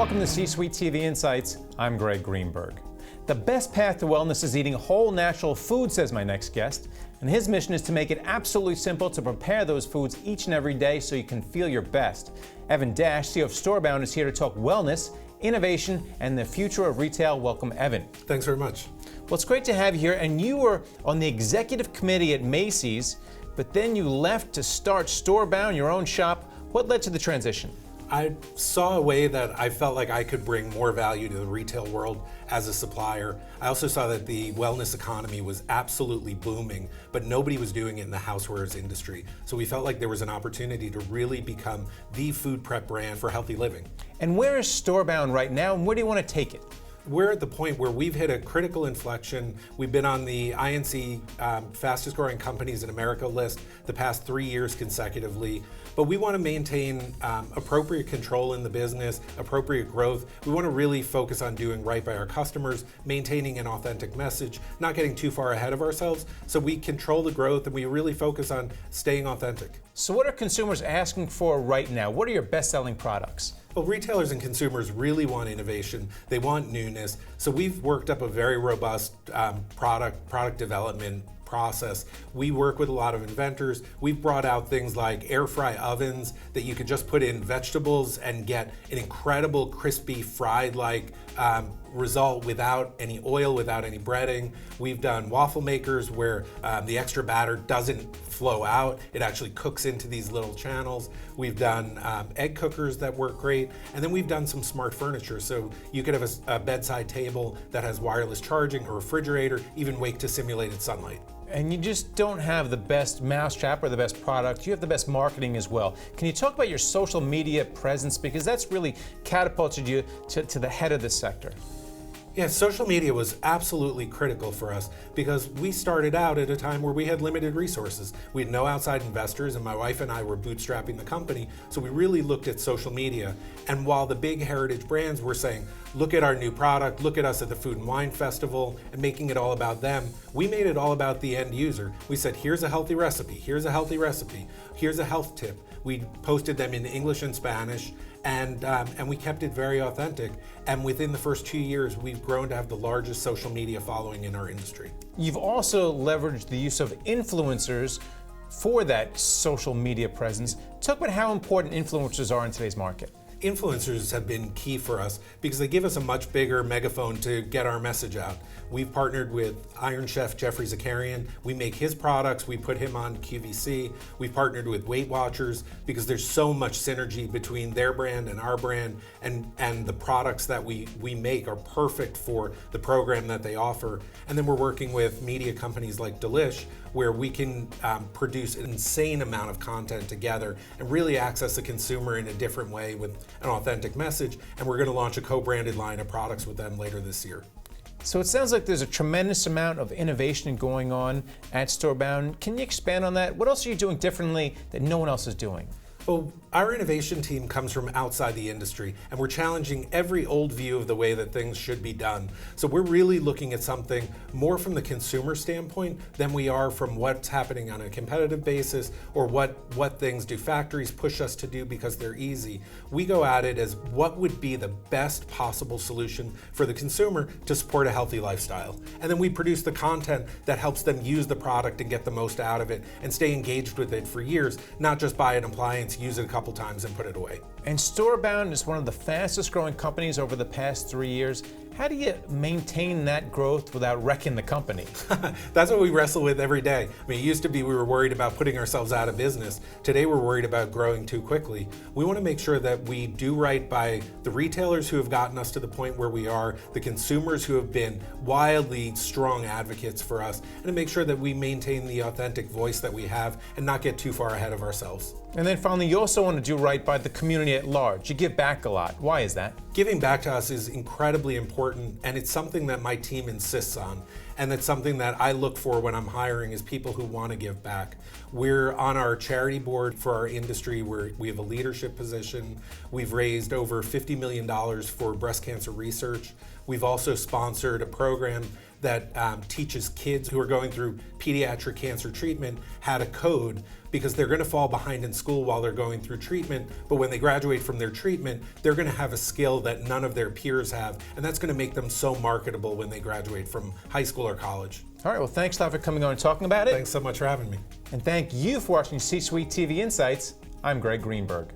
Welcome to C-Suite TV Insights. I'm Gregg Greenberg. The best path to wellness is eating whole natural food, says my next guest. And his mission is to make it absolutely simple to prepare those foods each and every day so you can feel your best. Evan Dash, CEO of StoreBound, is here to talk wellness, innovation, and the future of retail. Welcome, Evan. Thanks very much. Well, it's great to have you here. And you were on the executive committee at Macy's, but then you left to start StoreBound, your own shop. What led to the transition? I saw a way that I felt like I could bring more value to the retail world as a supplier. I also saw that the wellness economy was absolutely booming, but nobody was doing it in the housewares industry. So we felt like there was an opportunity to really become the food prep brand for healthy living. And where is StoreBound right now, and where do you want to take it? We're at the point where we've hit a critical inflection. We've been on the INC fastest growing companies in America list the past 3 years consecutively. But we want to maintain appropriate control in the business, appropriate growth. We want to really focus on doing right by our customers, maintaining an authentic message, not getting too far ahead of ourselves. So we control the growth and we really focus on staying authentic. So what are consumers asking for right now? What are your best-selling products? Well, retailers and consumers really want innovation. They want newness. So we've worked up a very robust product development process. We work with a lot of inventors. We've brought out things like air fry ovens that you could just put in vegetables and get an incredible crispy fried-like result without any oil, without any breading. We've done waffle makers where the extra batter doesn't flow out. It actually cooks into these little channels. We've done egg cookers that work great. And then we've done some smart furniture. So you could have a bedside table that has wireless charging, a refrigerator, even wake to simulated sunlight. And you just don't have the best mousetrap or the best product, you have the best marketing as well. Can you talk about your social media presence? Because that's really catapulted you to the head of this sector. Yeah, social media was absolutely critical for us because we started out at a time where we had limited resources. We had no outside investors, and my wife and I were bootstrapping the company, so we really looked at social media. And while the big heritage brands were saying, look at our new product, look at us at the Food and Wine Festival, and making it all about them, we made it all about the end user. We said, here's a healthy recipe, here's a healthy recipe, here's a health tip. We posted them in English and Spanish, and we kept it very authentic. And within the first 2 years, we've grown to have the largest social media following in our industry. You've also leveraged the use of influencers for that social media presence. Talk about how important influencers are in today's market. Influencers have been key for us because they give us a much bigger megaphone to get our message out. We've partnered with Iron Chef Jeffrey Zakarian. We make his products, we put him on QVC. We've partnered with Weight Watchers because there's so much synergy between their brand and our brand, and the products that we make are perfect for the program that they offer. And then we're working with media companies like Delish, where we can produce an insane amount of content together and really access the consumer in a different way with an authentic message. And we're going to launch a co-branded line of products with them later this year. So it sounds like there's a tremendous amount of innovation going on at StoreBound. Can you expand on that? What else are you doing differently that no one else is doing? Well, our innovation team comes from outside the industry, and we're challenging every old view of the way that things should be done. So we're really looking at something more from the consumer standpoint than we are from what's happening on a competitive basis or what things do factories push us to do because they're easy. We go at it as what would be the best possible solution for the consumer to support a healthy lifestyle. And then we produce the content that helps them use the product and get the most out of it and stay engaged with it for years, not just buy an appliance, use it a couple times and put it away. And StoreBound is one of the fastest growing companies over the past 3 years. How do you maintain that growth without wrecking the company? That's what we wrestle with every day. I mean, it used to be we were worried about putting ourselves out of business. Today we're worried about growing too quickly. We want to make sure that we do right by the retailers who have gotten us to the point where we are, the consumers who have been wildly strong advocates for us, and to make sure that we maintain the authentic voice that we have and not get too far ahead of ourselves. And then finally, you also want to do right by the community at large. You give back a lot. Why is that? Giving back to us is incredibly important, and it's something that my team insists on. And it's something that I look for when I'm hiring is people who want to give back. We're on our charity board for our industry where we have a leadership position. We've raised over $50 million for breast cancer research. We've also sponsored a program that teaches kids who are going through pediatric cancer treatment how to code, because they're going to fall behind in school while they're going through treatment, but when they graduate from their treatment, they're going to have a skill that none of their peers have, and that's going to make them so marketable when they graduate from high school or college. All right, well, thanks a lot for coming on and talking about it. Thanks so much for having me. And thank you for watching C-Suite TV Insights. I'm Gregg Greenberg.